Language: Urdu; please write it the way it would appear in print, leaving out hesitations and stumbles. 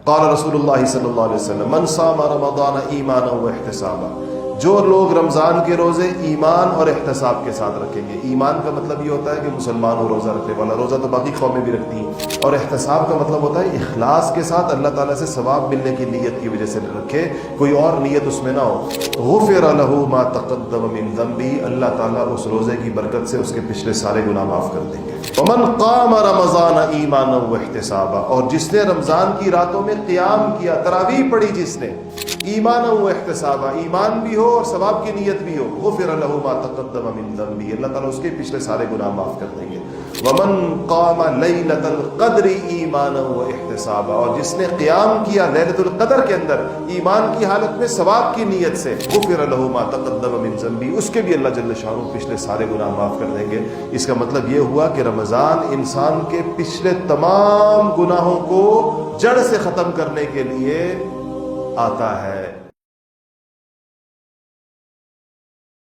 قال رسول اللہ صلی اللہ علیہ وسلم من صام رمضان ایمانا واحتسابا، جو لوگ رمضان کے روزے ایمان اور احتساب کے ساتھ رکھیں گے. ایمان کا مطلب یہ ہوتا ہے کہ مسلمان ہو روزہ رکھنے والا، روزہ تو باقی قومیں بھی رکھتی ہیں. اور احتساب کا مطلب ہوتا ہے اخلاص کے ساتھ اللہ تعالیٰ سے ثواب ملنے کی نیت کی وجہ سے رکھے، کوئی اور نیت اس میں نہ ہو. غفر له ما تقدم من ذنبه، اللہ تعالیٰ اس روزے کی برکت سے اس کے پچھلے سارے گناہ معاف کر دیں گے. ومن قام رمضان ایمانا واحتسابا، اور جس نے رمضان کی راتوں میں قیام کیا، تراویح پڑھی جس نے، ایمانا واحتسابا، ایمان بھی ہو اور ثواب کی نیت بھی ہو، غفر له ما تقدم من ذنبه، اللہ تعالیٰ اس کے پچھلے سارے گناہ معاف کر دیں گے. ومن قام لیلۃ القدر ایمانا واحتسابا، اور جس نے قیام کیا لیلۃ القدر کے اندر ایمان کی حالت میں ثواب کی نیت سے، غفر له ما تقدم من ذنبه، اس کے بھی اللہ جل شانہ پچھلے سارے گناہ معاف کر دیں گے. اس کا مطلب یہ ہوا کہ رمضان انسان کے پچھلے تمام گناہوں کو جڑ سے ختم کرنے کے لیے آتا ہے.